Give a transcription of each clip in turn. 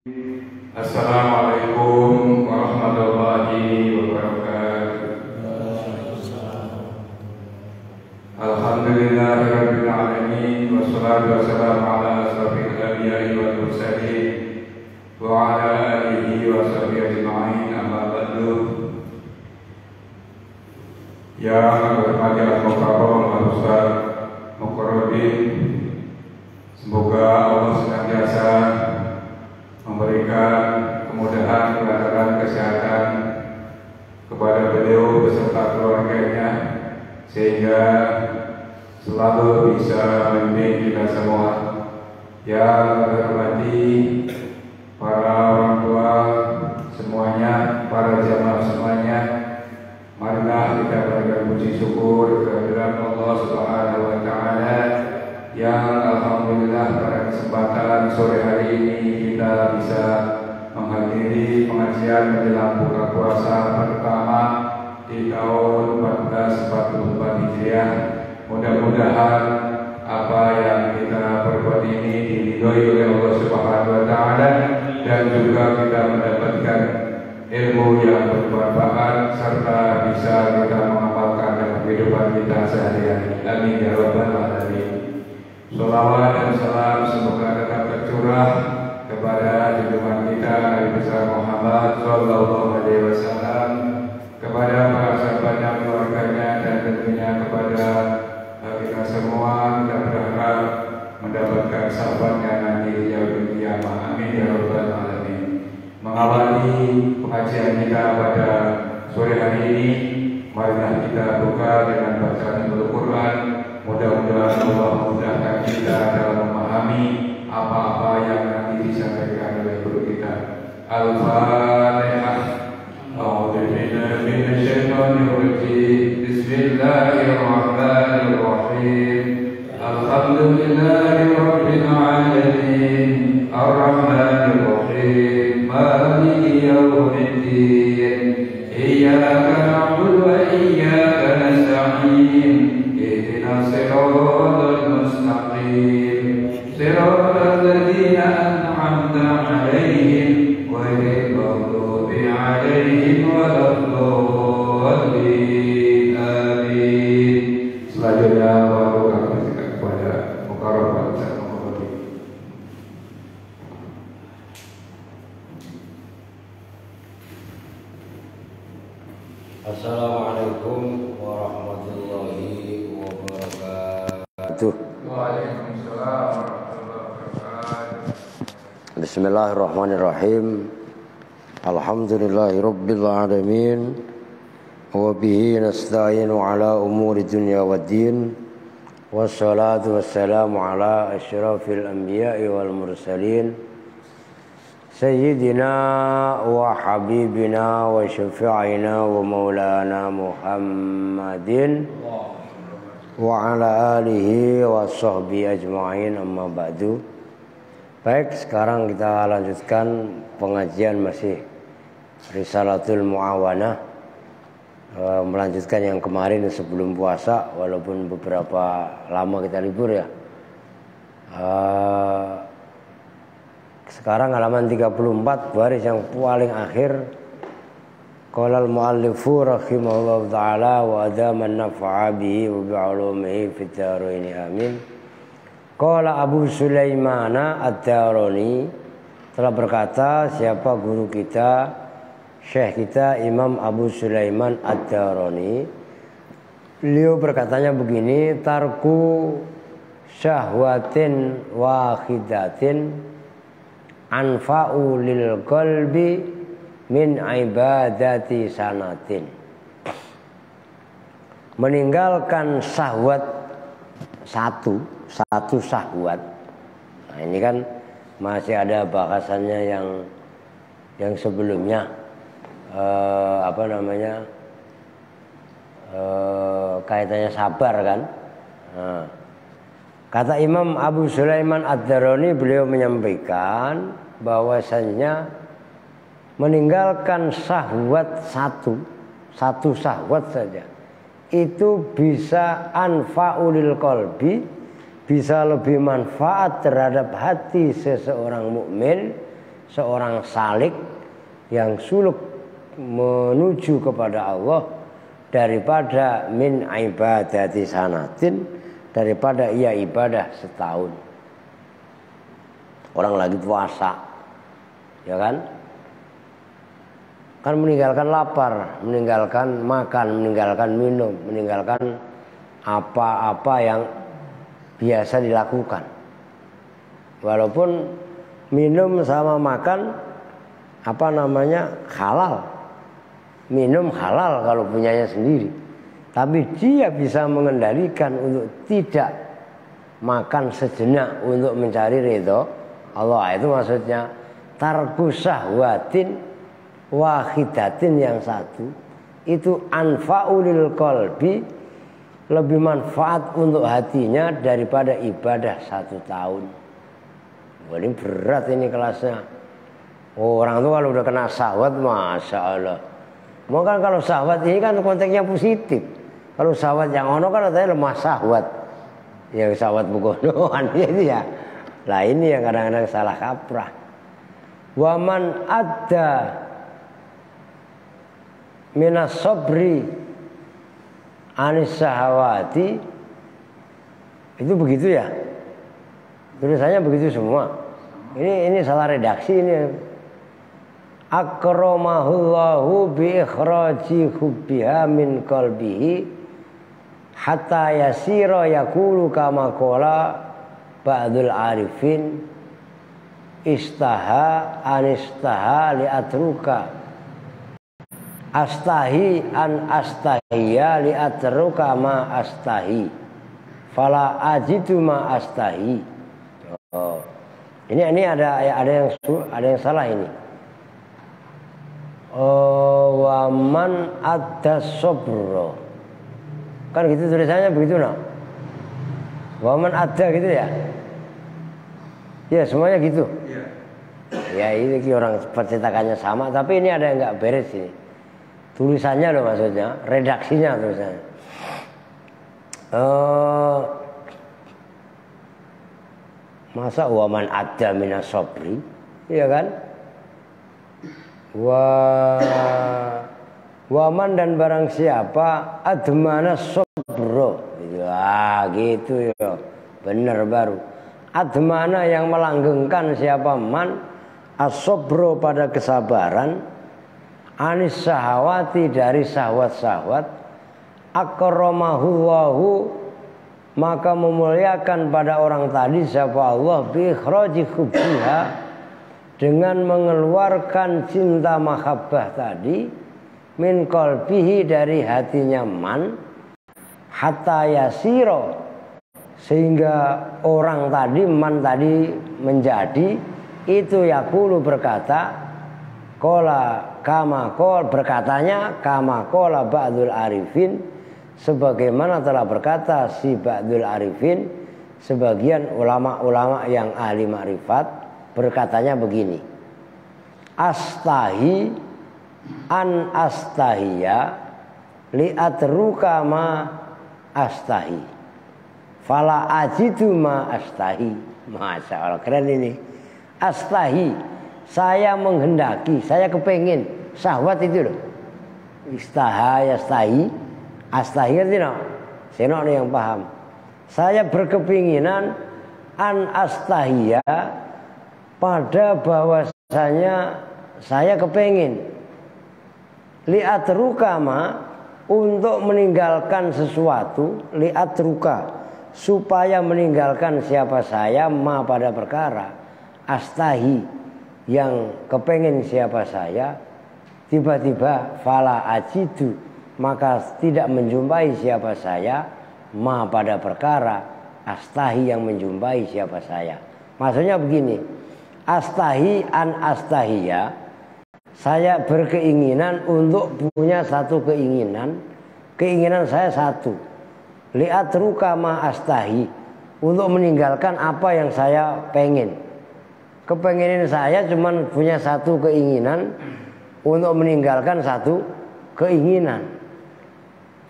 Assalamualaikum warahmatullahi wabarakatuh. Alhamdulillahirabbil alamin wassalatu wassalamu ala asyrofil anbiya'i wal mursalin wa ala alihi wa sahbihi ajma'in, amma ba'du. Yang berbahagia al-mukarram al-ustaz Mukarrabin, semoga Allah senantiasa memberikan kemudahan, kelancaran, kesehatan kepada beliau beserta keluarganya, sehingga selalu bisa membimbing kita semua. Yang terhormati para orang tua semuanya, para jamaah semuanya, marilah kita berikan puji syukur kehadirat Allah Subhanahu wa Ta'ala yang alhamdulillah pada kesempatan sore hari ini kita bisa menghadiri pengajian menjelang buka puasa pertama di tahun 1444 Hijriah. Mudah-mudahan apa yang kita perbuat ini diridhoi oleh Allah Subhanahu wa Ta'ala, dan juga kita mendapatkan ilmu yang bermanfaat serta bisa kita mengamalkan dalam kehidupan kita sehari-hari. Amin ya rabbal alamin. Sholawat dan salam semoga tetap tercurah kepada junjungan kita Nabi besar Muhammad Sallallahu Alaihi Wasallam, kepada para sahabatnya, keluarganya, dan tentunya kepada kita semua. Kita berharap mendapatkan sahabatnya nanti di yaumul qiyamah. Amin ya rabbal alamin. Mengawali pengajian kita pada sore hari ini, marilah kita buka dengan bacaan Al-Quran. Mudah-mudahan Allah memudahkan kita dalam memahami apa-apa yang nanti disampaikan oleh guru kita. Al-Fatihah. A'udzu billahi minasyaitonir rajim. Bismillahirrahmanirrahim. Alhamdulillahirabbil alamin. Ar-Rahmanir Rahim. Maliki yaumiddin. Iyyaka na'budu wa iyyaka nasta'in. صراط المستقيم صراط الذين أنعمت عليهم غير المغضوب عليهم ولا الضالين آمين. Selanjutnya baru kami berikan kepada Mukarram dan Mukarrabin. Assalamualaikum warahmatullahi wabarakatuh. Waalaikumsalam warahmatullahi wabarakatuh. Bismillahirrahmanirrahim. Alhamdulillahirabbil alamin. Wa bihi nasta'inu ala umuri dunya waddin. Wassalatu wassalamu ala asyrafil anbiya'i wal mursalin. Sayyidina wa habibina wa syafi'ina wa maulana Muhammadin wa ala alihi wa sahbihi ajma'in, amma ba'du. Baik, sekarang kita lanjutkan pengajian masih Risalatul Mu'awanah, melanjutkan yang kemarin sebelum puasa, walaupun beberapa lama kita libur ya. Sekarang halaman 34, baris yang paling akhir. Qala al-muallifu rahimahullahu ta'ala wa adama an-naf'a bihi wa bi'ulumihi fid dharain amin. Qala Abu Sulaiman ad-Darani, telah berkata siapa guru kita, syekh kita Imam Abu Sulaiman ad-Darani. Beliau berkatanya begini, tarku syahwatin wahidatin anfa'u lil qalbi min ibadati sanatin. Meninggalkan syahwat satu syahwat. Nah, ini kan masih ada bahasannya yang sebelumnya, kaitannya sabar kan. Nah, kata Imam Abu Sulaiman ad-Darani, beliau menyampaikan bahwasannya meninggalkan syahwat satu syahwat saja itu bisa anfa'ulil qalbi, bisa lebih manfaat terhadap hati seseorang mukmin seorang salik yang suluk menuju kepada Allah daripada min ibadati sanatin, daripada ia ibadah setahun. Orang lagi puasa, ya kan? Kan meninggalkan lapar, meninggalkan makan, meninggalkan minum, meninggalkan apa-apa yang biasa dilakukan. Walaupun minum sama makan halal, minum halal kalau punyanya sendiri, tapi dia bisa mengendalikan untuk tidak makan sejenak untuk mencari ridho Allah. Itu maksudnya tarku syahwatin wahidatin, yang satu itu anfaulil qalbi, lebih manfaat untuk hatinya daripada ibadah 1 tahun. Wah, ini berat ini kelasnya. Orang tuh kalau udah kena syahwat, masya Allah. Mau kan kalau syahwat ini kan konteksnya positif. Kalau syahwat yang ono kan katanya lemah syahwat. Ya syahwat bukonoan itu ya. Lah ini yang kadang-kadang salah kaprah. Waman ada minas sobri anis syahwati, itu begitu ya. Tulisannya begitu semua. Ini salah redaksi ini. Akramahullahu bi ikhraji hubbiha min qalbihi hatta yasira yaqulu kama qala ba'dul arifin istaha anistaha li atruka astahi an astahiya li atruka ma astahi fala ajidu ma astahi. Oh. Ini ada yang salah ini. Waman ada sobro, kan gitu tulisannya begitu nak. Waman ada gitu ya. Ya semuanya gitu. Ya ini orang percetakannya sama, tapi ini ada yang nggak beres ini. Tulisannya loh maksudnya, redaksinya tulisannya. Masa waman ada minas sobri, iya kan? Waman dan barang siapa admana sobro, gitu ya, bener baru. Admana yang melanggengkan siapa man asobro pada kesabaran, anis syahwati dari syahwat-syahwat, akramahullahu maka memuliakan pada orang tadi siapa Allah bi ikhraji hubbiha, dengan mengeluarkan cinta mahabbah tadi min qalbihi dari hatinya man hatta yasiro, sehingga orang tadi man tadi menjadi itu yaqulu berkata qala kama qol, berkatanya kama qala ba'dul arifin, sebagaimana telah berkata si ba'dul arifin, sebagian ulama-ulama yang ahli makrifat berkatanya begini, astahi an astahiya li atruka ma astahi fala ajidu ma astahi. Masya Allah, keren ini. Astahi, saya menghendaki, saya kepengin. Syahwat itu loh. Istaha yastahi, astahi ngerti no? Senok yang paham. Saya berkepinginan an astahiya, pada bahwasanya saya kepengin li'atruka ma, untuk meninggalkan sesuatu, li'atruka supaya meninggalkan siapa saya ma pada perkara astahi yang kepengin siapa saya, tiba-tiba fala ajidu maka tidak menjumpai siapa saya ma pada perkara astahi yang menjumpai siapa saya. Maksudnya begini, astahi an astahiya, saya berkeinginan untuk punya satu keinginan, keinginan saya satu, li'atruka ma astahi, untuk meninggalkan apa yang saya pengen. Kepengenan saya cuman punya satu keinginan untuk meninggalkan satu keinginan.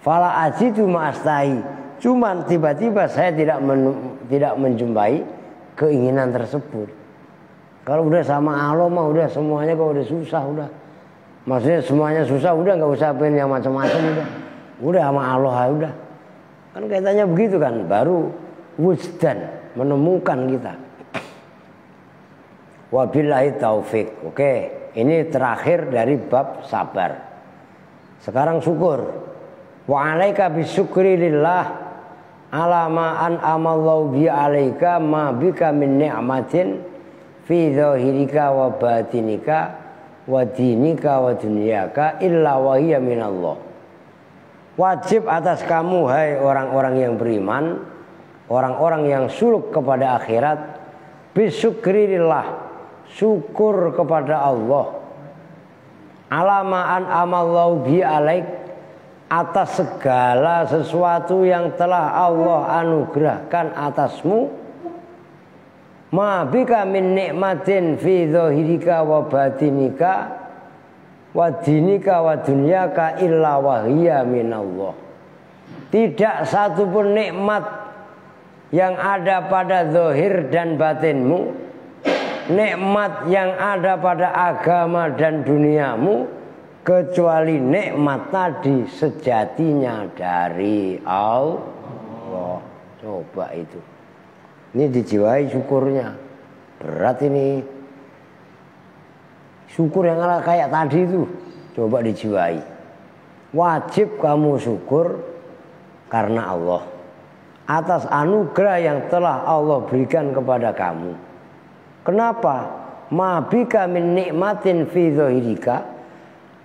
Fala ajidu ma astahi, cuman tiba-tiba saya tidak menjumpai keinginan tersebut. Kalau udah sama Allah mah udah semuanya kok udah susah udah. Maksudnya semuanya susah udah nggak usah pengen yang macam-macam udah. Udah sama Allah udah. Kan kaitannya begitu kan, baru wujdan menemukan kita. Wabillahi taufik. Oke, ini terakhir dari bab sabar. Sekarang syukur. Wa alaika bisyukri lillah ala ma an'amallahu bi alaika ma bika min ni'matin fi dzahirika wa batinika wa dinika wa dunyaka illa wa hiya minallah. Wajib atas kamu hai orang-orang yang beriman, orang-orang yang suluk kepada akhirat, bisyukrillah, syukur kepada Allah. Alamaan amallahu bi alaik, atas segala sesuatu yang telah Allah anugerahkan atasmu. Ma bika min nikmatin fi dzahirika wa batinika wa dinika wa dunyaka illa wahiyya minallah. Tidak satu pun nikmat yang ada pada zahir dan batinmu, nikmat yang ada pada agama dan duniamu, kecuali nikmat tadi sejatinya dari Allah. Coba itu. Ini dijiwai syukurnya. Berat ini. Syukur yang kayak tadi itu. Coba dijiwai. Wajib kamu syukur karena Allah. Atas anugerah yang telah Allah berikan kepada kamu. Kenapa? Ma bika min nikmatin fi dzahirika.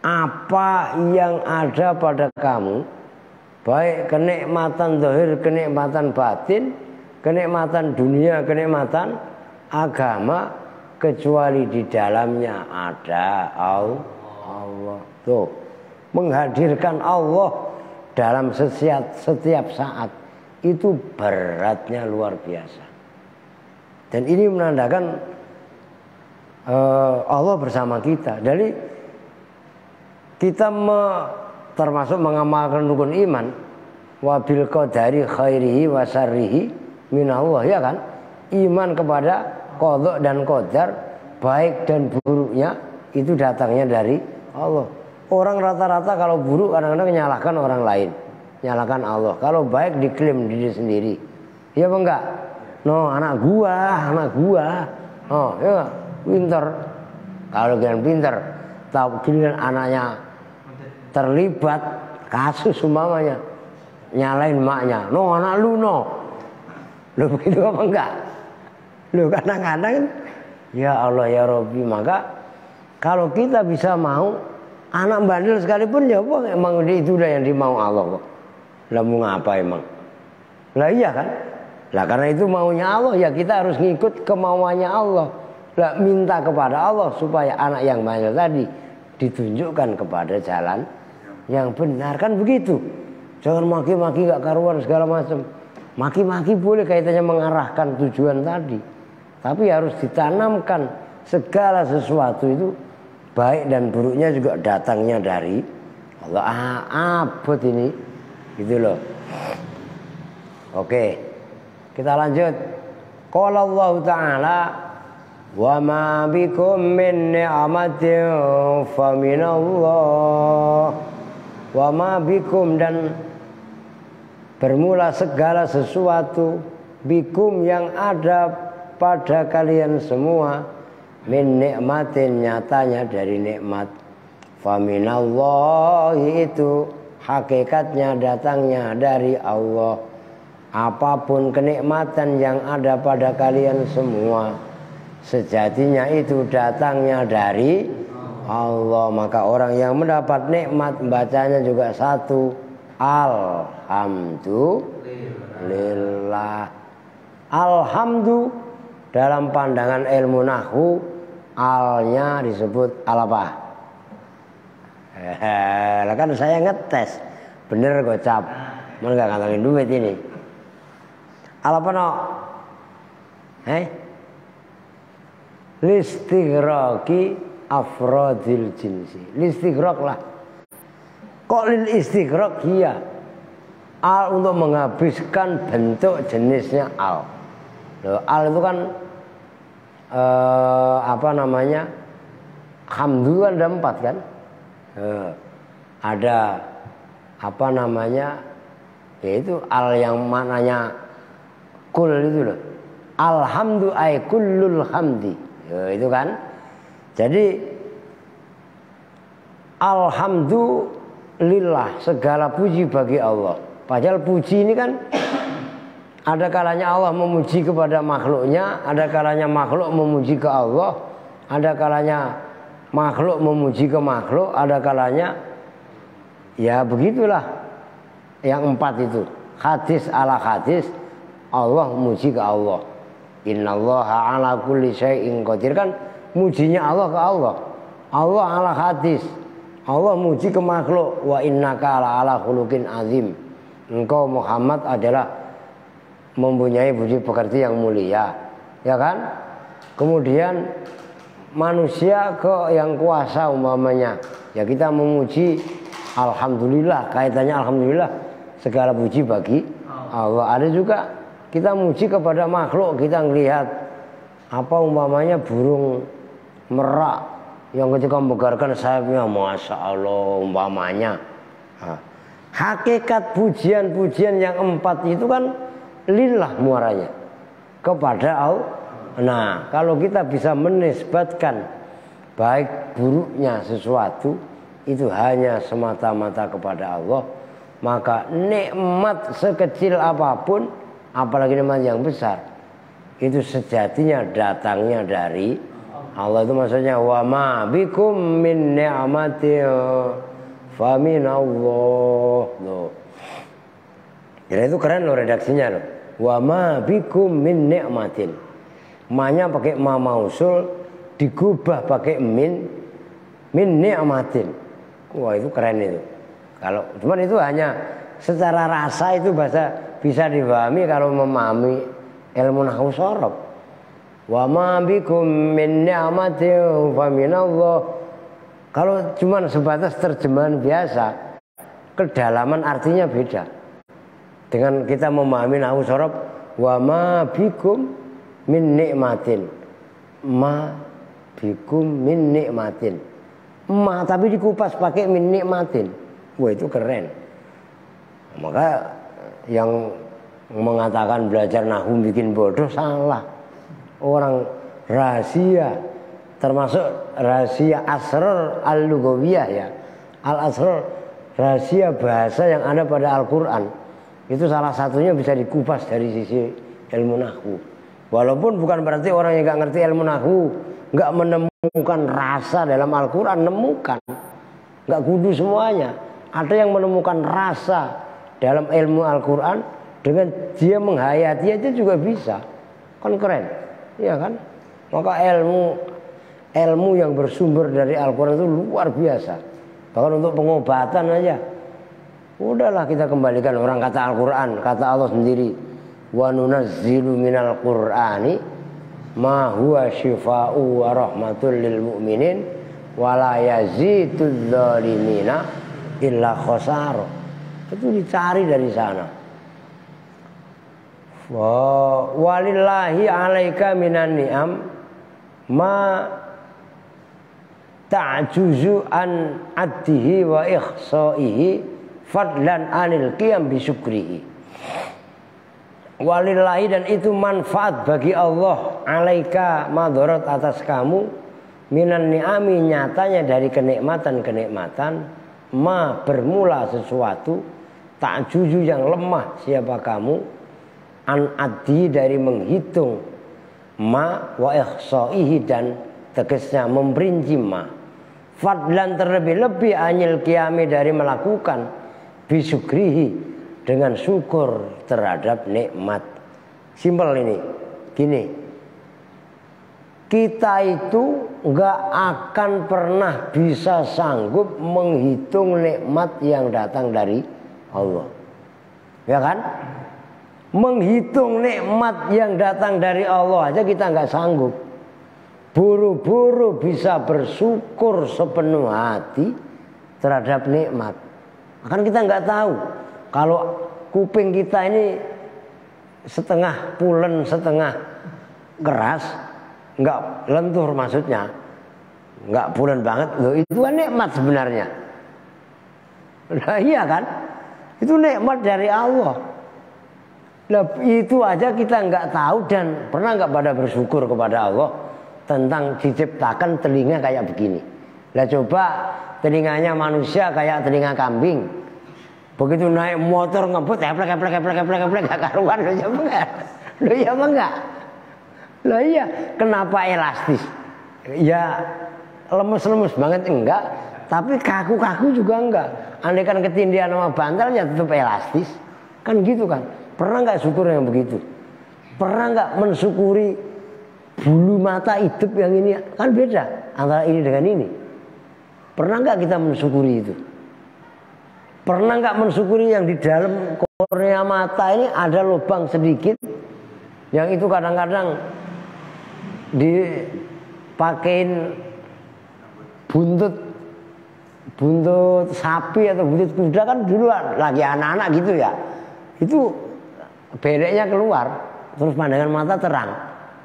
Apa yang ada pada kamu, baik kenikmatan zahir, kenikmatan batin, kenikmatan dunia, kenikmatan agama, kecuali di dalamnya ada Allah. Tuh, menghadirkan Allah dalam setiap saat itu beratnya luar biasa. Dan ini menandakan Allah bersama kita. Jadi kita termasuk mengamalkan rukun iman, wabil qadari khairihi wa syarrihi minallah, ya kan? Iman kepada qadha dan qadar, baik dan buruknya itu datangnya dari Allah. Orang rata-rata kalau buruk kadang-kadang menyalahkan orang lain, menyalahkan Allah. Kalau baik diklaim diri sendiri. Iya apa enggak? No, anak gua. Oh, ya pinter. Kalau kalian pinter, tahu giliran anaknya terlibat kasus umpamanya, nyalain maknya. No, anak lu no. Lu begitu apa enggak? Lu kadang-kadang ya Allah ya Rabbi. Maka kalau kita bisa mau anak bandel sekalipun ya apa, emang itu udah yang dimau Allah kok. Lah mau ngapa emang? Lah iya kan? Lah karena itu maunya Allah ya kita harus ngikut kemauannya Allah. Lah minta kepada Allah supaya anak yang bandel tadi ditunjukkan kepada jalan yang benar, kan begitu. Jangan maki-maki gak karuan segala macam. Maki-maki boleh kaitannya mengarahkan tujuan tadi, tapi harus ditanamkan segala sesuatu itu baik dan buruknya juga datangnya dari Allah. Abot ini gitu loh. Oke, kita lanjut. Qala Allah Ta'ala, wa ma bikum min ni'matin fa minallah. Wa ma bikum, dan bermula segala sesuatu, bikum yang ada pada kalian semua, min nikmatin, nyatanya dari nikmat, fa minallahi, itu hakikatnya datangnya dari Allah. Apapun kenikmatan yang ada pada kalian semua, sejatinya itu datangnya dari Allah. Maka orang yang mendapat nikmat bacanya juga satu, alhamdulillah. Alhamdu dalam pandangan ilmu nahwu, alnya disebut al apa? Kan saya ngetes, bener gocap, mana nggak ngantongin duit ini. Al apa no? Listighraqi afrodil jinsi. Listighraq lah. Kok lil istighraq iya? Al untuk menghabiskan bentuk jenisnya al. Loh, al itu kan apa namanya, hamdu kan ada 4 kan. Ada apa namanya, yaitu al yang maknanya kul itu loh. Alhamdu ay kullul hamdi. Itu kan. Jadi alhamdulillah, segala puji bagi Allah. Padahal puji ini kan ada kalanya Allah memuji kepada makhluknya, ada kalanya makhluk memuji ke Allah, ada kalanya makhluk memuji ke makhluk, ada kalanya ya begitulah yang 4 itu. Hadis ala hadis, Allah muji ke Allah. Innallaha ala kulli syai'in qadir, kan mujinya Allah ke Allah. Allah ala hadis, Allah muji ke makhluk. Wa innaka ala khuluqin azim, engkau Muhammad adalah mempunyai budi pekerti yang mulia, ya kan. Kemudian manusia ke yang kuasa umpamanya, ya kita memuji alhamdulillah, kaitannya alhamdulillah segala puji bagi Allah. Ada juga kita muji kepada makhluk, kita ngelihat apa umpamanya burung merak yang ketika membegarkan sayapnya, masya Allah umpamanya. Hakikat pujian-pujian yang 4 itu kan lillah muaranya, kepada Allah. Nah, kalau kita bisa menisbatkan baik buruknya sesuatu itu hanya semata-mata kepada Allah, maka nikmat sekecil apapun, apalagi nikmat yang besar, itu sejatinya datangnya dari Allah. Itu maksudnya wa ma bikum min ni'matin fa min Allah. Jadi itu keren loh redaksinya loh. Wa ma bikum min ni'matin. Ma-nya pakai ma mausul, digubah pakai min ni'matin. Wah, itu keren itu. Kalau cuman itu hanya secara rasa itu bisa dipahami kalau memahami ilmu nahwu shorof. Wa ma bikum min ni'matin fa min Allah. Kalau cuman sebatas terjemahan biasa, kedalaman artinya beda. Dengan kita memahami nahwu shorof, wa ma bikum min nikmatin, ma bikum min nikmatin, ma tapi dikupas pakai min nikmatin. Wah, itu keren. Maka yang mengatakan belajar nahwu bikin bodoh salah. Orang rahasia, termasuk rahasia asrar al-lughawiyah ya, al-asrar, rahasia bahasa yang ada pada Al-Quran. Itu salah satunya bisa dikupas dari sisi ilmu nahwu. Walaupun bukan berarti orang yang gak ngerti ilmu nahwu gak menemukan rasa dalam Al-Quran, nemukan. Gak kudu semuanya. Ada yang menemukan rasa dalam ilmu Al-Quran, dengan dia menghayati aja juga bisa. Kan keren, ya kan? Maka ilmu yang bersumber dari Al-Quran itu luar biasa. Bahkan untuk pengobatan aja, udahlah kita kembalikan. Orang kata Al-Quran, kata Allah sendiri, wa nunazzilu minal qur'ani ma huwa syifa'u wa rahmatul lil mu'minin wa la yazidul zalimina illa khosaro. Itu dicari dari sana. Walillahi alaika minan ni'am ma ta'juzu an addihi wa ikhsa'ihi fadlan anil qiyam bisyukrihi. Walillahi, dan itu manfaat bagi Allah, alaika madharat atas kamu, minan ni'ami nyatanya dari kenikmatan-kenikmatan, ma bermula sesuatu, ta'juzu yang lemah siapa kamu, an addi dari menghitung, ma wa ikhsa'ihi dan tegasnya memperinci ma, fadlan terlebih-lebih anil qiyami dari melakukan, bisyukrihi dengan syukur terhadap nikmat. Simpel ini, gini, kita itu nggak akan pernah bisa sanggup menghitung nikmat yang datang dari Allah, ya kan? Menghitung nikmat yang datang dari Allah aja kita nggak sanggup. Buru-buru bisa bersyukur sepenuh hati terhadap nikmat. Kan kita nggak tahu kalau kuping kita ini setengah pulen setengah keras, nggak lentur maksudnya, nggak bulan banget. Loh, itu kan nikmat sebenarnya. Nah iya kan, itu nikmat dari Allah. Nah, itu aja kita nggak tahu dan pernah nggak pada bersyukur kepada Allah tentang diciptakan telinga kayak begini. Lah coba telinganya manusia kayak telinga kambing. Begitu naik motor ngebut eplek gak karuan. Lo ya enggak? Lo ya enggak? Lo iya, kenapa elastis? Ya lemes-lemes banget enggak, tapi kaku-kaku juga enggak. Andai kan ketindihan sama bantal ya tetap elastis. Kan gitu kan? Pernah nggak syukur yang begitu? Pernah nggak mensyukuri bulu mata hidup yang ini? Kan beda antara ini dengan ini. Pernah nggak kita mensyukuri itu? Pernah nggak mensyukuri yang di dalam kornea mata ini ada lubang sedikit, yang itu kadang-kadang dipakein buntut sapi atau buntut kuda kan dulu lagi anak-anak gitu ya. Itu beleknya keluar, terus pandangan mata terang.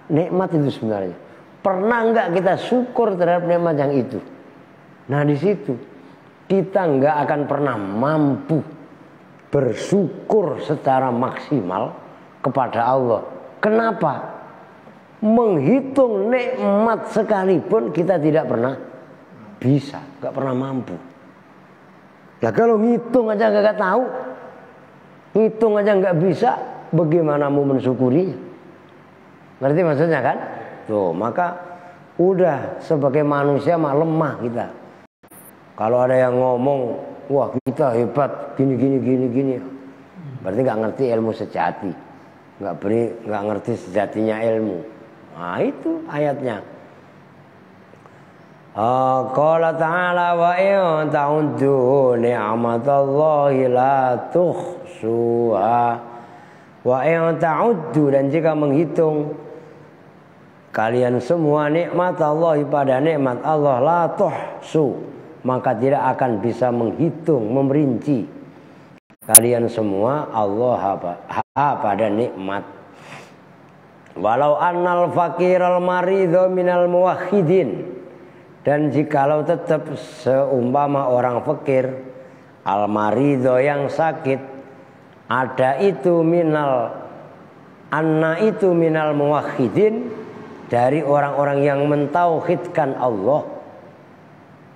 Nikmat itu sebenarnya. Pernah nggak kita syukur terhadap nikmat yang itu? Nah di situ kita nggak akan pernah mampu bersyukur secara maksimal kepada Allah. Kenapa? Menghitung nikmat sekalipun kita tidak pernah bisa, nggak pernah mampu. Nah kalau ngitung aja nggak tahu, ngitung aja nggak bisa, bagaimana mau mensyukurinya? Ngerti maksudnya kan? Tuh, maka udah sebagai manusia mah lemah kita. Kalau ada yang ngomong, wah kita hebat, gini, berarti nggak ngerti ilmu sejati, nggak ngerti sejatinya ilmu. Nah itu ayatnya. Qala ta'ala wa in ta'uddu ni'matallahi la tuhsuha wa in ta'uddu, dan jika menghitung kalian semua nikmat Allah pada nikmat Allah la tuhsu, maka tidak akan bisa menghitung, memerinci kalian semua Allah pada nikmat. Walau annal faqiral maridho minal muwahhidin, dan jikalau tetap seumpama orang fakir al-maridho yang sakit, ada itu minal anna itu minal muwahhidin, dari orang-orang yang mentauhidkan Allah.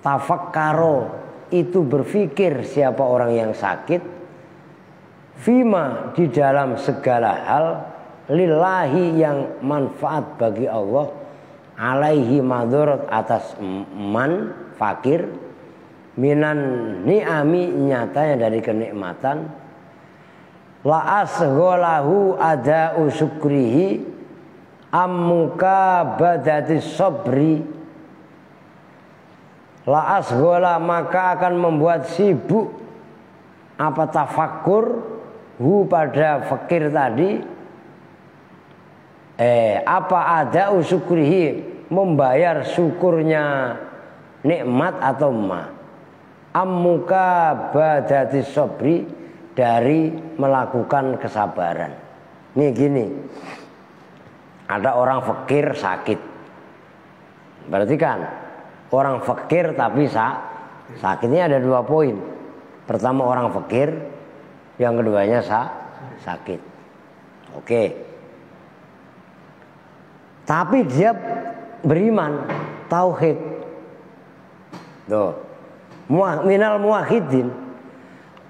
Tafakkaro itu berpikir siapa orang yang sakit, fima di dalam segala hal, lillahi yang manfaat bagi Allah, alaihi madhurat atas man fakir, minan ni'ami nyatanya dari kenikmatan, la asgholahu ada'u syukrihi ammuka badatis sabri, la asghola maka akan membuat sibuk apa tafakkur hu pada fakir tadi, apa ada syukrihi membayar syukurnya nikmat atau ma ammuka badati sabri dari melakukan kesabaran. Nih gini, ada orang fakir sakit, berarti kan orang fakir tapi sakitnya ada 2 poin. Pertama orang fakir, yang keduanya sakit. Oke. Tapi dia beriman, tauhid. Tuh. Minal muwahhidin.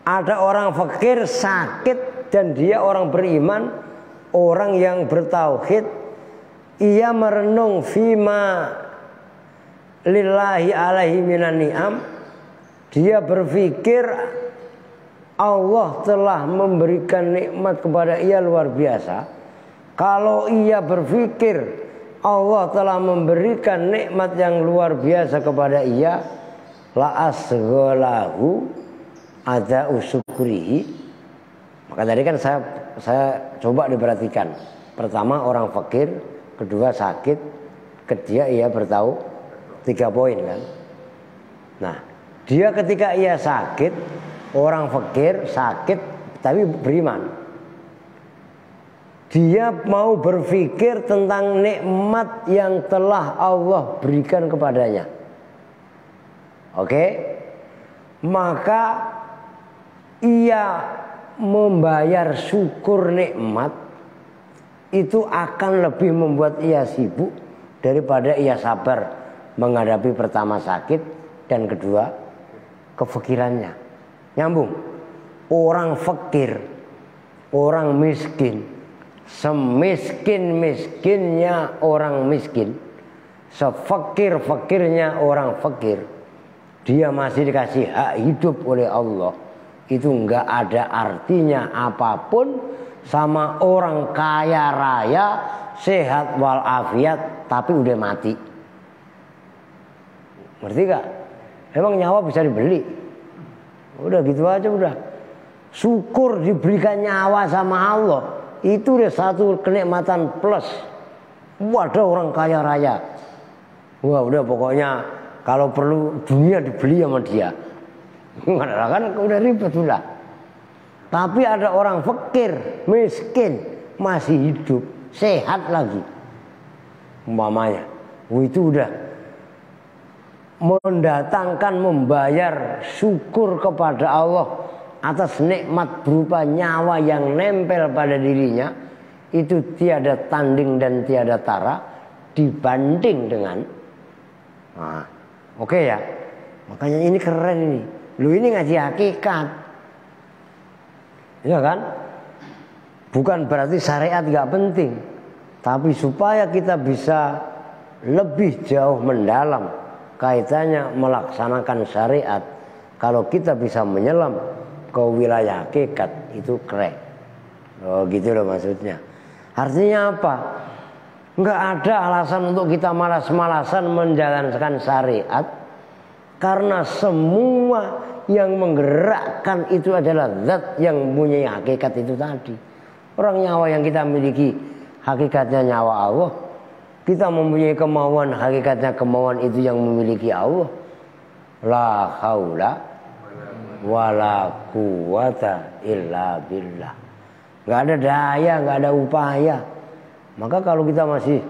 Ada orang fakir sakit dan dia orang beriman, orang yang bertauhid, ia merenung fima lillahi alaihi minan ni'am, dia berpikir Allah telah memberikan nikmat kepada ia luar biasa. Kalau ia berpikir Allah telah memberikan nikmat yang luar biasa kepada ia, la asgholahu ada usukrihi. Maka tadi kan saya coba diperhatikan. Pertama orang fakir, kedua sakit, ketiga ia bertahu. 3 poin kan. Nah, dia ketika ia sakit, orang fakir sakit tapi beriman. Dia mau berpikir tentang nikmat yang telah Allah berikan kepadanya. Oke? Maka ia membayar syukur nikmat itu akan lebih membuat ia sibuk daripada ia sabar menghadapi pertama sakit dan kedua kefikirannya. Nyambung. Orang fakir, orang miskin, semiskin-miskinnya orang miskin, sefakir-fakirnya orang fakir, dia masih dikasih hak hidup oleh Allah. Itu enggak ada artinya apapun sama orang kaya raya, sehat walafiat, tapi udah mati. Ngerti gak? Emang nyawa bisa dibeli? Udah gitu aja udah. Syukur diberikan nyawa sama Allah. Itu udah satu kenikmatan plus. Wadah orang kaya raya. Wah udah pokoknya kalau perlu dunia dibeli sama dia. Kan udah ribet udah. Tapi ada orang fakir, miskin, masih hidup, sehat lagi. Umpamanya. Itu udah mendatangkan, membayar syukur kepada Allah atas nikmat berupa nyawa yang nempel pada dirinya. Itu tiada tanding dan tiada tara dibanding dengan oke ya. Makanya ini keren ini. Lu ini ngaji hakikat. Ya kan? Bukan berarti syariat gak penting, tapi supaya kita bisa lebih jauh mendalam kaitannya melaksanakan syariat, kalau kita bisa menyelam ke wilayah hakikat, itu keren. Oh gitu loh maksudnya. Artinya apa? Nggak ada alasan untuk kita malas-malasan menjalankan syariat, karena semua yang menggerakkan itu adalah zat yang mempunyai hakikat itu tadi. Orang nyawa yang kita miliki hakikatnya nyawa Allah. Kita mempunyai kemauan, hakikatnya kemauan itu yang memiliki Allah. La haula wala quwata illa billah. Gak ada daya, gak ada upaya. Maka kalau kita masih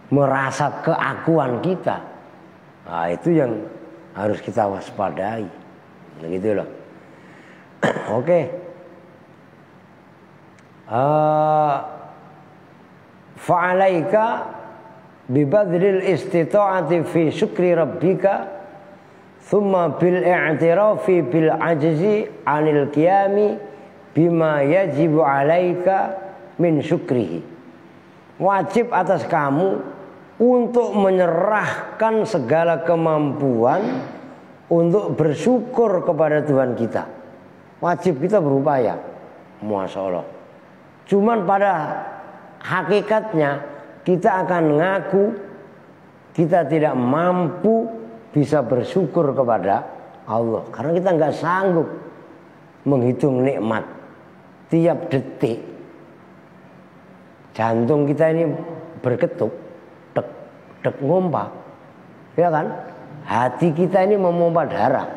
merasa keakuan kita, nah itu yang harus kita waspadai. Begitu loh. Oke. Fa'alaika bibadril istita'ati fi syukri rabbika thumma bil i'tirafi bil ajzi 'anil qiyami bima yajibu 'alaika min syukrihi. Wajib atas kamu untuk menyerahkan segala kemampuan untuk bersyukur kepada Tuhan kita. Wajib kita berupaya. Masya Allah. Cuman pada hakikatnya kita akan ngaku kita tidak mampu bisa bersyukur kepada Allah, karena kita nggak sanggup menghitung nikmat. Tiap detik jantung kita ini berketuk, dek dek ngompak, ya kan? Hati kita ini memompa darah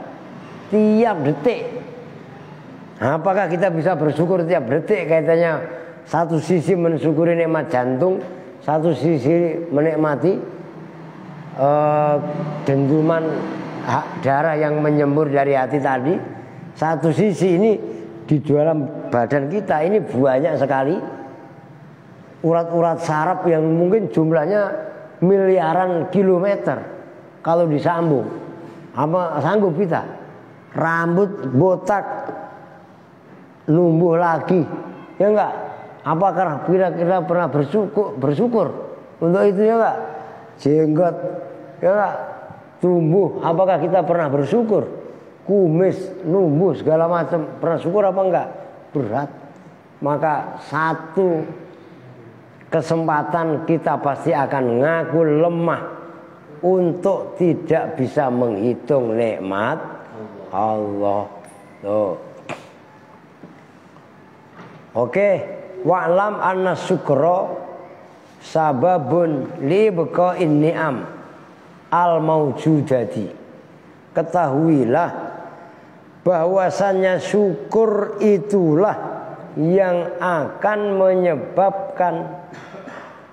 tiap detik. Apakah kita bisa bersyukur tiap detik? Kaitannya satu sisi mensyukuri nikmat jantung, satu sisi menikmati dentuman darah yang menyembur dari hati tadi. Satu sisi ini di dalam badan kita ini banyak sekali urat-urat saraf yang mungkin jumlahnya miliaran kilometer. Kalau disambung, apa sanggup kita? Rambut botak numbuh lagi, ya enggak? Apakah kira-kira pernah bersyukur untuk itu, ya enggak? Jenggot, ya enggak? Tumbuh, apakah kita pernah bersyukur? Kumis numbuh segala macam, pernah syukur apa enggak? Berat. Maka satu kesempatan kita pasti akan ngaku lemah untuk tidak bisa menghitung nikmat Allah. Tuh. Oke, wa'lam anna syukra sababun li baqa'in ni'am al maujudati. Ketahuilah bahwasannya syukur itulah yang akan menyebabkan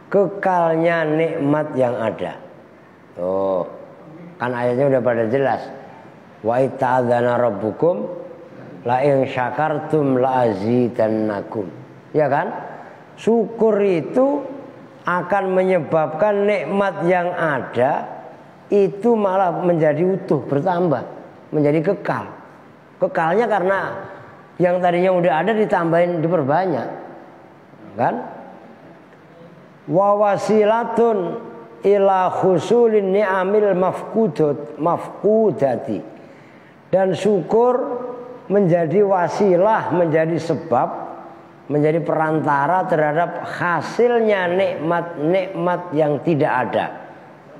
kekalnya nikmat yang ada. Oh, kan ayatnya udah pada jelas. Wa ta'adzana rabbukum la in syakartum la azidannakum. Ya kan? Syukur itu akan menyebabkan nikmat yang ada itu malah menjadi utuh, bertambah, menjadi kekal. Kekalnya karena yang tadinya udah ada ditambahin, diperbanyak. Kan? Wa wasilatun ila khusulin ni'amil mafqudati. Dan syukur menjadi wasilah, menjadi sebab, menjadi perantara terhadap hasilnya nikmat-nikmat yang tidak ada.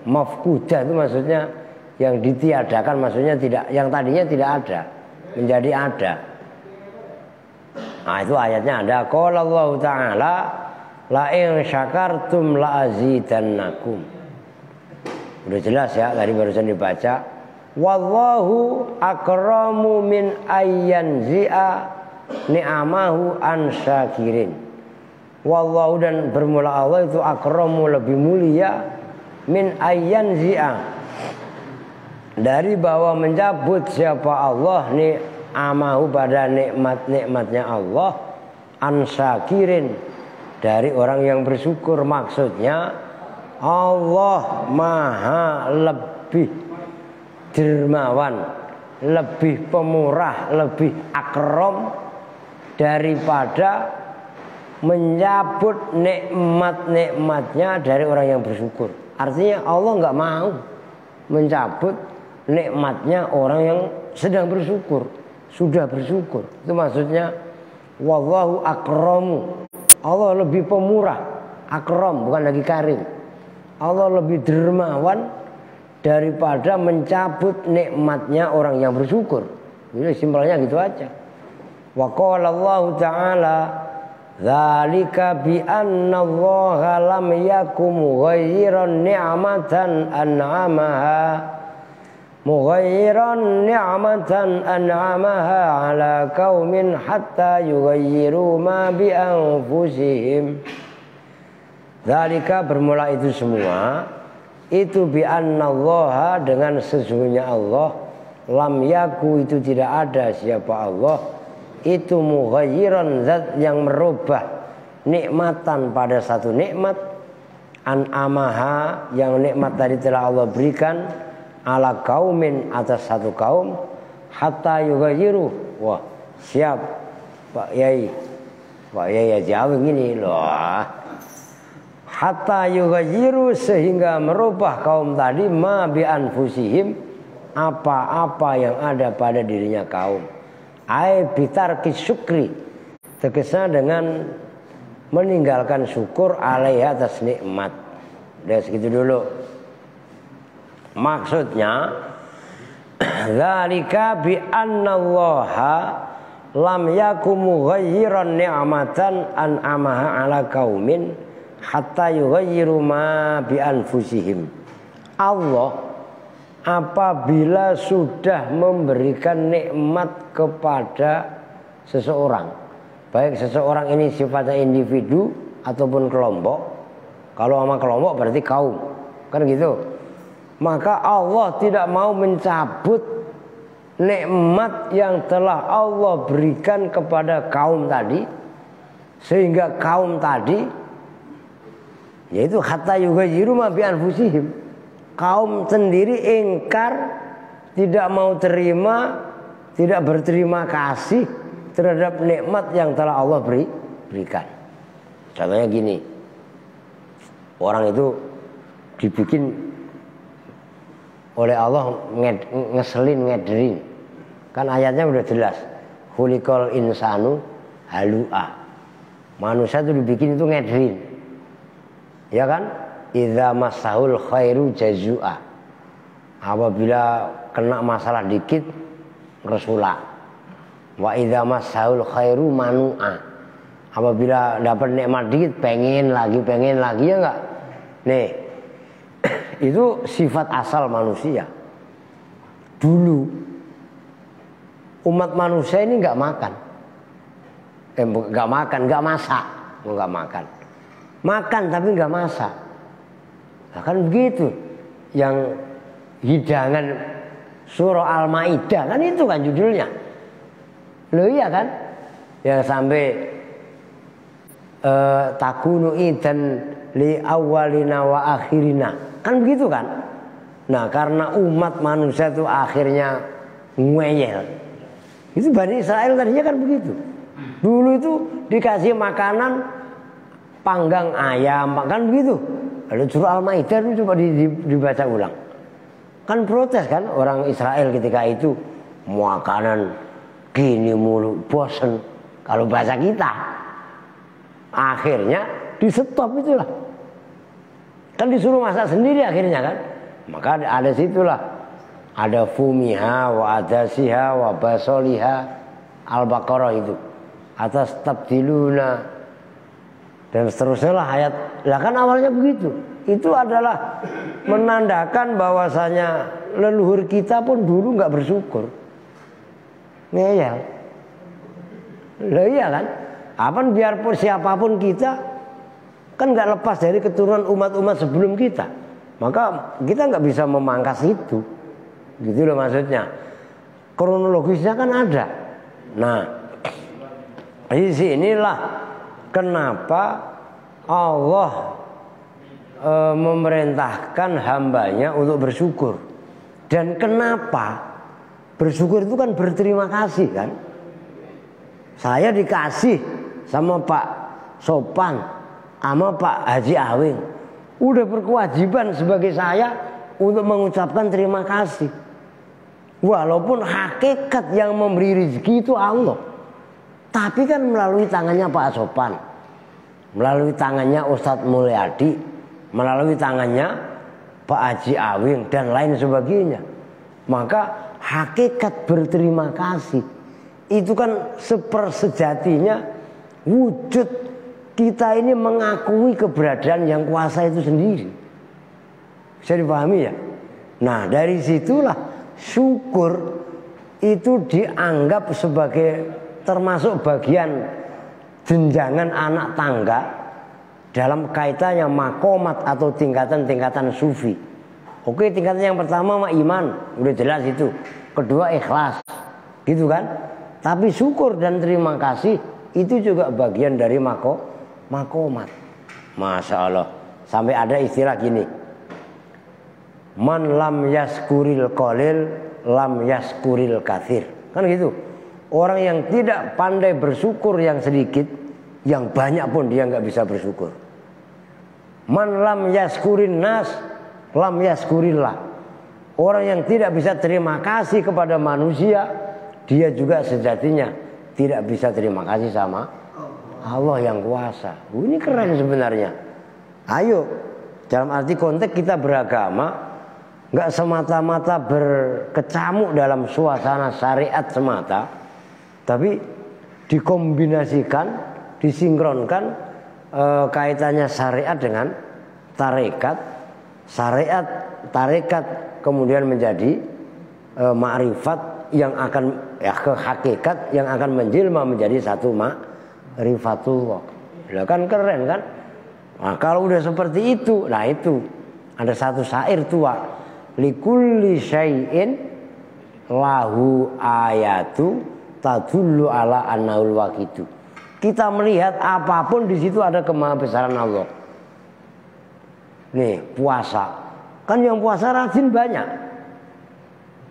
Mafqudah itu maksudnya yang ditiadakan, maksudnya tidak, yang tadinya tidak ada menjadi ada. Nah, itu ayatnya ada. Qala Allah Ta'ala la in syakartum la azidannakum. Udah jelas ya, tadi barusan dibaca. Wallahu akramu min ayyanzi'a ni'amahu an syakirin. Wallahu, dan bermula Allah itu akramu, lebih mulia, min ayyanzi'a, dari bahwa mencabut siapa Allah ni'amahu, pada nikmat-nikmatnya Allah, an syakirin, dari orang yang bersyukur. Maksudnya Allah maha lebih dermawan, lebih pemurah, lebih akram daripada menyabut nikmat-nikmatnya dari orang yang bersyukur. Artinya Allah nggak mau mencabut nikmatnya orang yang sedang bersyukur, sudah bersyukur. Itu maksudnya wallahu akramu. Allah lebih pemurah, akram, bukan lagi karim. Allah lebih dermawan daripada mencabut nikmatnya orang yang bersyukur. Ini simpelnya gitu aja. Wa qala Allah Ta'ala dzalika bi anna Allah lam yakum ghayran ni'matan an'amaha ala qaumin hatta yughayyiru ma bi anfusihim. Dzalika, bermula itu semua, itu bi annallaha, dengan sesungguhnya Allah, lam yaku, itu tidak ada siapa Allah, itu mughayyiran, zat yang merubah, nikmatan, pada satu nikmat, an'amaha, yang nikmat tadi telah Allah berikan, ala kaumin, atas satu kaum, hatta yughayyiru. Wah, siap Pak Yai jauh gini loh. Hatta yughayyiru, sehingga merubah kaum tadi, ma bi anfusihim, apa-apa yang ada pada dirinya kaum. Ai bitarki syukri, tegasnya dengan meninggalkan syukur alaihi, atas nikmat. Udah segitu dulu. Maksudnya dzalika bi annallaha lam yakum mughayyiran ni'matan an'amaha ala qaumin hatta yughayyiru ma bi anfusihim. Allah apabila sudah memberikan nikmat kepada seseorang, baik seseorang ini sifatnya individu ataupun kelompok. Kalau sama kelompok berarti kaum, kan gitu. Maka Allah tidak mau mencabut nikmat yang telah Allah berikan kepada kaum tadi, sehingga kaum tadi, yaitu hatta yughayyiru ma bi anfusihim, kaum sendiri ingkar, tidak mau terima, tidak berterima kasih terhadap nikmat yang telah Allah berikan. Contohnya gini, orang itu dibikin oleh Allah ngeselin, ngederin. Kan ayatnya udah jelas, khuliqal insanu halu'a, manusia itu dibikin itu ngederin, ya kan? Idza masahul khairu jazua, apabila kena masalah dikit ngeresula. Wa idza masahul khairu manu'a, apabila dapat nikmat dikit pengen lagi ya enggak? Nih, itu sifat asal manusia. Dulu umat manusia ini enggak makan, nggak makan, nggak masak, nggak makan. Makan tapi nggak masak. Nah, kan begitu. Yang hidangan surah Al-Maidah kan itu kan judulnya. Loh iya kan? Yang sampai takunu idan li awalina wa akhirina. Kan begitu kan? Nah, karena umat manusia itu akhirnya ngeyel. Itu Bani Israel tadinya kan begitu. Dulu itu dikasih makanan panggang ayam, kan begitu. Lalu surah Al-Maidah itu coba dibaca ulang. Kan protes kan orang Israel ketika itu, makanan gini mulu, bosen. Kalau bahasa kita, akhirnya di stop itulah. Kan disuruh masak sendiri akhirnya kan. Maka ada situlah, ada fumiha wa adasiha wa basoliha, Al-Baqarah itu. Atas tabdiluna dan seterusnya lah ayat. Lah kan awalnya begitu. Itu adalah menandakan bahwasanya leluhur kita pun dulu nggak bersyukur. Ngeyel. Lah iya kan? Apaan biarpun siapapun kita kan nggak lepas dari keturunan umat-umat sebelum kita. Maka kita nggak bisa memangkas itu. Gitu loh maksudnya. Kronologisnya kan ada. Nah, di sinilah kenapa Allah memerintahkan hambanya untuk bersyukur. Dan kenapa bersyukur itu kan berterima kasih kan. Saya dikasih sama Pak Sopan, sama Pak Haji Awing, udah berkewajiban sebagai saya untuk mengucapkan terima kasih. Walaupun hakikat yang memberi rezeki itu Allah, tapi kan melalui tangannya Pak Sopan, melalui tangannya Ustadz Mulyadi, melalui tangannya Pak Haji Awing dan lain sebagainya. Maka hakikat berterima kasih itu kan sepersejatinya wujud kita ini mengakui keberadaan yang kuasa itu sendiri. Bisa dipahami ya? Nah, dari situlah syukur itu dianggap sebagai termasuk bagian jenjangan anak tangga dalam kaitannya makomat atau tingkatan-tingkatan sufi. Oke, tingkatan yang pertama iman, udah jelas itu. Kedua ikhlas, gitu kan? Tapi syukur dan terima kasih itu juga bagian dari makomat. Masya Allah. Sampai ada istilah gini, man lam yaskuril qalil lam yaskuril katsir. Kan gitu. Orang yang tidak pandai bersyukur yang sedikit, yang banyak pun dia nggak bisa bersyukur. Man lam yaskurin nas lam yaskurillah. Orang yang tidak bisa terima kasih kepada manusia, dia juga sejatinya tidak bisa terima kasih sama Allah yang kuasa. Ini keren sebenarnya. Ayo, dalam arti konteks kita beragama, nggak semata-mata berkecamuk dalam suasana syariat semata, tapi dikombinasikan, disinkronkan kaitannya syariat dengan tarekat, syariat tarekat kemudian menjadi ma'rifat yang akan ke hakikat yang akan menjelma menjadi satu ma'rifatullah. Lah kan keren kan? Nah, kalau udah seperti itu, nah itu ada satu syair tua, likulli syai'in lahu ayatu tadullu ala annaul waqidu. Kita melihat apapun di situ ada kemahabesaran Allah. Nih, puasa. Kan yang puasa rajin banyak.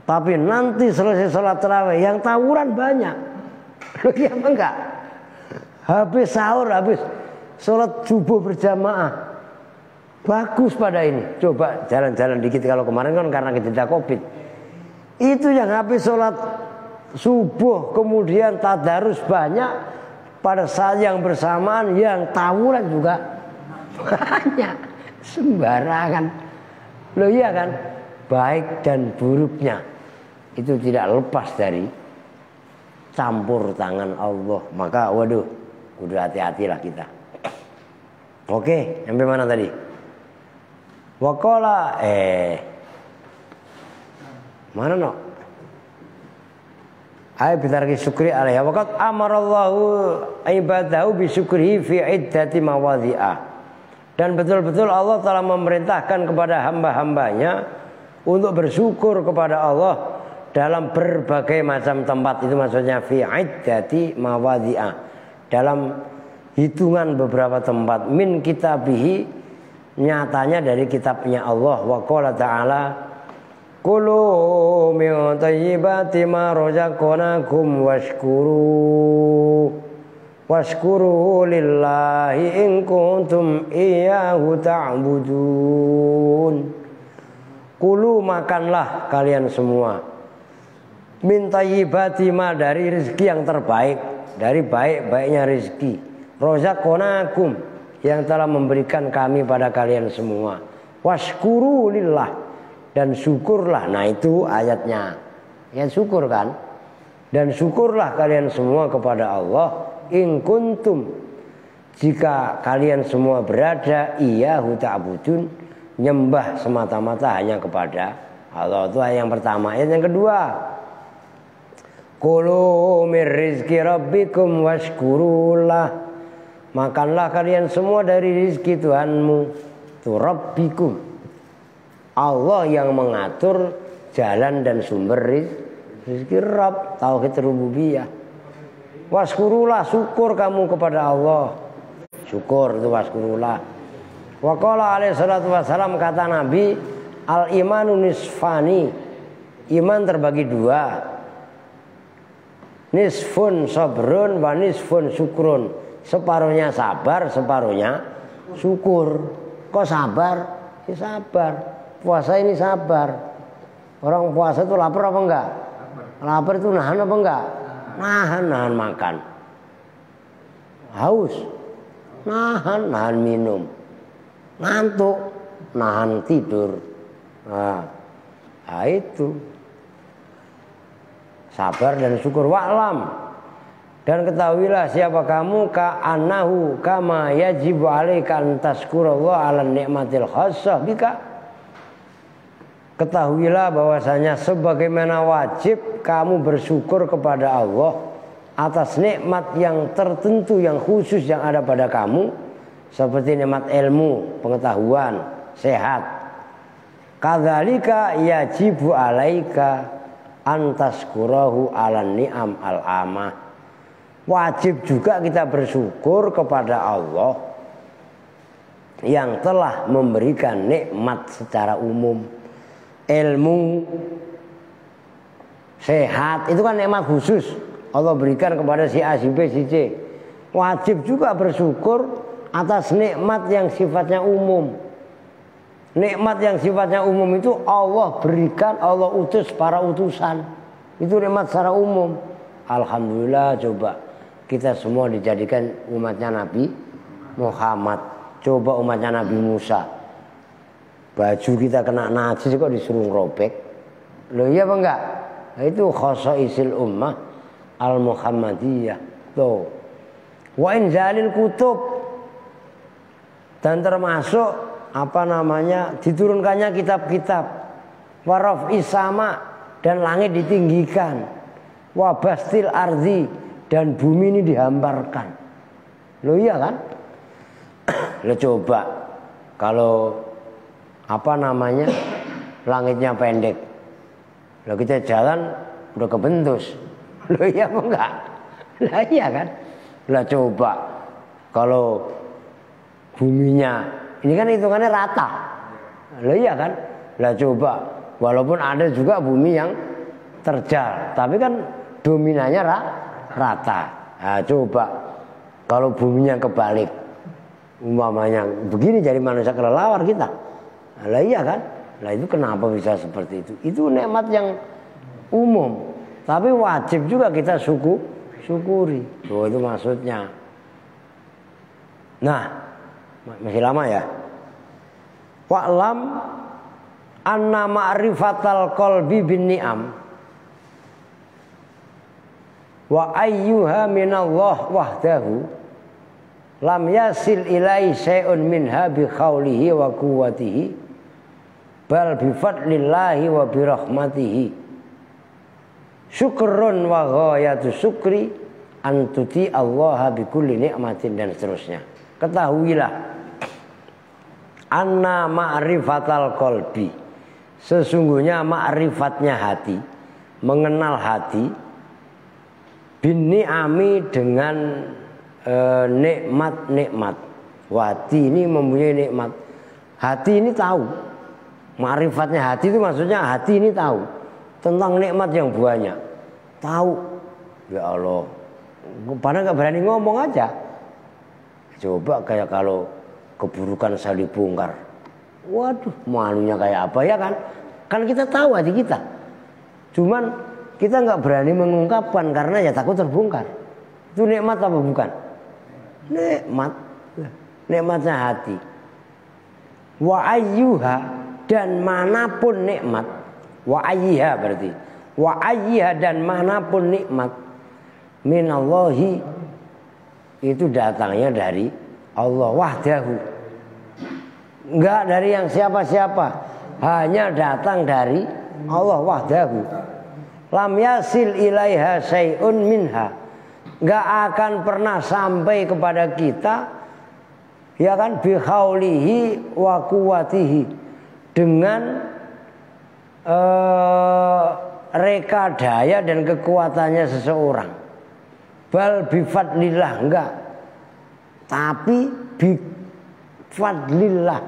Tapi nanti selesai sholat tarawih yang tawuran banyak. Loh iya apa enggak? Habis sahur, habis sholat subuh berjamaah. Bagus pada ini. Coba jalan-jalan dikit, kalau kemarin kan karena kejadian Covid. Itu yang habis sholat subuh kemudian tadarus banyak, pada saat yang bersamaan yang tawuran juga banyak. Sembarangan. Loh iya kan? Baik dan buruknya itu tidak lepas dari campur tangan Allah. Maka waduh, udah hati-hatilah kita. Oke, sampai mana tadi? Waqala mana no? Ai bitarki syukri alaiha waqad amarallahu ibadahu bisyukrihi fi iddati mawadhi'ah. Dan betul-betul Allah telah memerintahkan kepada hamba-hambanya untuk bersyukur kepada Allah dalam berbagai macam tempat. Itu maksudnya fi iddati mawadhi'ah, dalam hitungan beberapa tempat. Min kitabihi, nyatanya dari kitabnya Allah. Wa qala ta'ala kulu min thayyibati ma razaqnakum washkuru lillahi in kuntum iyyahu ta'budun. Kulu, makanlah kalian semua, min thayyibati ma, dari rezeki yang terbaik, dari baik-baiknya rezeki, razaqnakum, yang telah memberikan kami pada kalian semua, washkuru lillah, dan syukurlah. Nah itu ayatnya, ya syukur kan. Dan syukurlah kalian semua kepada Allah, in kuntum, jika kalian semua berada, iyyahu ta'budun, nyembah semata-mata hanya kepada Allah. Itu ayat yang pertama. Ayat yang kedua, kulu mir rizki rabbikum washkurullah, makanlah kalian semua dari rizki Tuhanmu. Tu rabbikum, Allah yang mengatur jalan dan sumber rizki. Rabb, tauhid rububiyah. Waskurullah, syukur kamu kepada Allah. Syukur itu waskurullah. Wa qala alaihi salatu wassalam, kata Nabi, al imanu nisfani, iman terbagi dua, nisfun sabrun wa nisfun syukrun, separuhnya sabar, separuhnya syukur. Kok sabar? Ya sabar. Puasa ini sabar. Orang puasa itu lapar apa enggak? Lapar itu nahan apa enggak? Nahan makan. Haus, nahan minum. Ngantuk, nahan tidur. Nah itu sabar dan syukur. Wa'lam, dan ketahuilah siapa kamu, ka'annahu kama yajibu alaika an tazkurallah ala ni'matil khassah bika. Ketahuilah bahwasanya sebagaimana wajib kamu bersyukur kepada Allah atas nikmat yang tertentu, yang khusus yang ada pada kamu, seperti nikmat ilmu, pengetahuan, sehat. Kadzalika yajibu alaika an tazkurahu ala ni'am al-amah. Wajib juga kita bersyukur kepada Allah yang telah memberikan nikmat secara umum. Ilmu, sehat, itu kan nikmat khusus Allah berikan kepada si A, si B, si C. Wajib juga bersyukur atas nikmat yang sifatnya umum. Nikmat yang sifatnya umum itu Allah berikan, Allah utus para utusan. Itu nikmat secara umum. Alhamdulillah, coba kita semua dijadikan umatnya Nabi Muhammad. Coba umatnya Nabi Musa, baju kita kena najis kok disuruh robek. Loh iya apa enggak? Nah, itu khosaisil ummah al-Muhammadiyah. Tuh. Wa inzalil kutub, dan termasuk diturunkannya kitab-kitab. Wa raf'is sama, dan langit ditinggikan. Wa bastil ardi, dan bumi ini dihamparkan. Loh iya kan? Loh coba kalau langitnya pendek, lalu kita jalan udah kebentus. Loh iya apa enggak? Lah iya kan? Lah coba kalau buminya ini kan hitungannya rata. Loh iya kan? Lah coba walaupun ada juga bumi yang terjal, tapi kan dominannya rata. Nah coba kalau buminya kebalik, umpamanya begini, jadi manusia kelelawar kita. Lah iya kan? Lah itu kenapa bisa seperti itu? Itu nikmat yang umum, tapi wajib juga kita syukuri. Oh, itu maksudnya. Nah, masih lama ya. Wa'lam anna ma'rifatal qalbi bin ni'am wa ayyuha minallah wahdahu lam yasil ilai syai'un minha bi khaulihi wa quwwatihi bal bi fadlillahi wa bi rahmatihi. syukrun wa ghayatu syukri antuti Allah bi kulli ni'matin, dan seterusnya. Ketahuilah anna ma'rifatal qalbi, sesungguhnya ma'rifatnya hati, mengenal hati, bin ni'ami, dengan nikmat-nikmat. Hati ini mempunyai nikmat. Hati ini tahu. Ma'rifatnya hati itu maksudnya hati ini tahu tentang nikmat yang banyak. Tahu. Ya Allah. Padahal nggak berani ngomong aja. Coba kayak kalau keburukan saya dibongkar. Waduh, malunya kayak apa ya kan? Kan kita tahu hati kita. Cuman kita nggak berani mengungkapkan karena ya takut terbongkar. Itu nikmat apa bukan? Nikmat. Nikmatnya hati. Wa ayyuha, dan manapun nikmat. Wa ayyiha berarti. Wa ayyiha, dan manapun nikmat. Minallahi, itu datangnya dari Allah wahdahu. Enggak dari yang siapa-siapa, hanya datang dari Allah wahdahu. Lam yasil ilaiha syai'un minha, enggak akan pernah sampai kepada kita, ya kan, bihaulihi wa quwwatihi, dengan reka daya dan kekuatannya seseorang. Bal bifadlillah, enggak, tapi bifadlillah,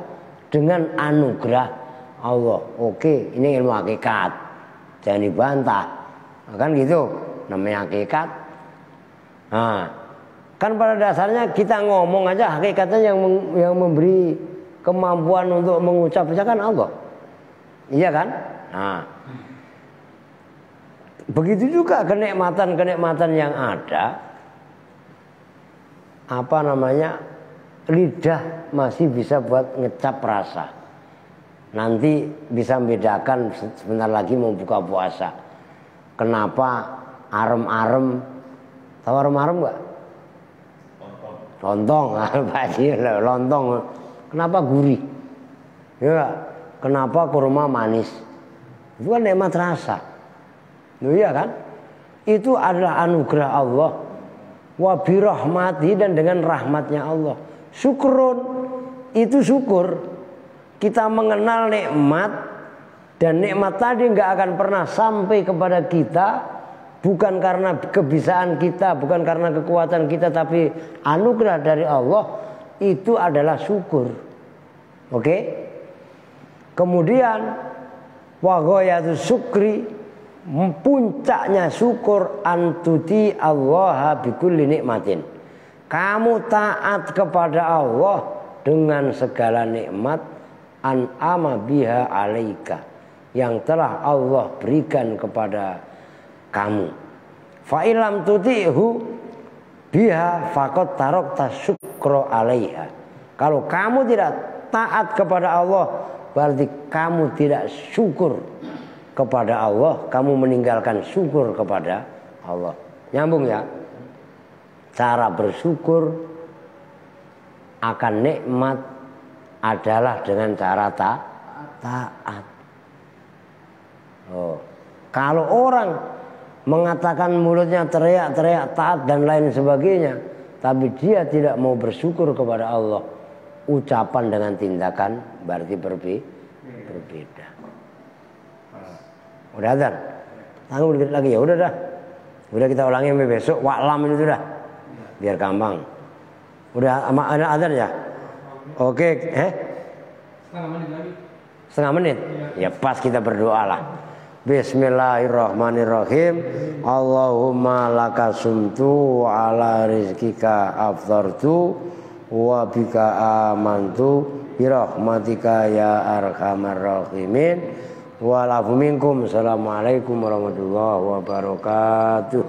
dengan anugerah Allah. Oke, ini ilmu hakikat, jangan dibantah, kan gitu, namanya hakikat. Nah, kan pada dasarnya kita ngomong aja, hakikatnya yang memberi kemampuan untuk mengucap saja kan Allah, iya kan? Nah, begitu juga kenikmatan-kenikmatan yang ada, apa namanya, lidah masih bisa buat ngecap rasa. Nanti bisa membedakan sebentar lagi mau buka puasa. Kenapa arem-arem, tahu arem-arem nggak? Lontong, lontong. Kenapa gurih? Ya, kenapa kurma manis? Itu kan nikmat rasa. Iya kan? Itu adalah anugerah Allah. Wa birahmati, dan dengan rahmatnya Allah. Syukrun, itu syukur. Kita mengenal nikmat, dan nikmat tadi nggak akan pernah sampai kepada kita, bukan karena kebisaan kita, bukan karena kekuatan kita, tapi anugerah dari Allah. Itu adalah syukur. Oke? Kemudian wa ghayatu syukri, puncaknya syukur, antuti Allah bikulli nikmatin, kamu taat kepada Allah dengan segala nikmat, an'ama biha alaika, yang telah Allah berikan kepada kamu. Fa ilam tuti'hu biha faqad tarakta syukra alaiha. Kalau kamu tidak taat kepada Allah, berarti kamu tidak syukur kepada Allah, kamu meninggalkan syukur kepada Allah. Nyambung ya? Cara bersyukur akan nikmat adalah dengan cara taat. Oh. Kalau orang mengatakan mulutnya teriak-teriak taat dan lain sebagainya, tapi dia tidak mau bersyukur kepada Allah, ucapan dengan tindakan berarti berbeda. Udah azan? Tanggung dikit lagi ya, udah dah. Udah kita ulangi sampai besok. Wa'lam itu dah. Biar gampang. Udah ada azan ya? Oke, Setengah menit lagi. Setengah menit? Ya pas kita berdoa lah. Bismillahirrahmanirrahim. Allahumma laka sumtu wa ala rizkika aftartu wa bika amantu birahmatika ya arhamar rahimin. Walafu minkum. Assalamualaikum warahmatullahi wabarakatuh.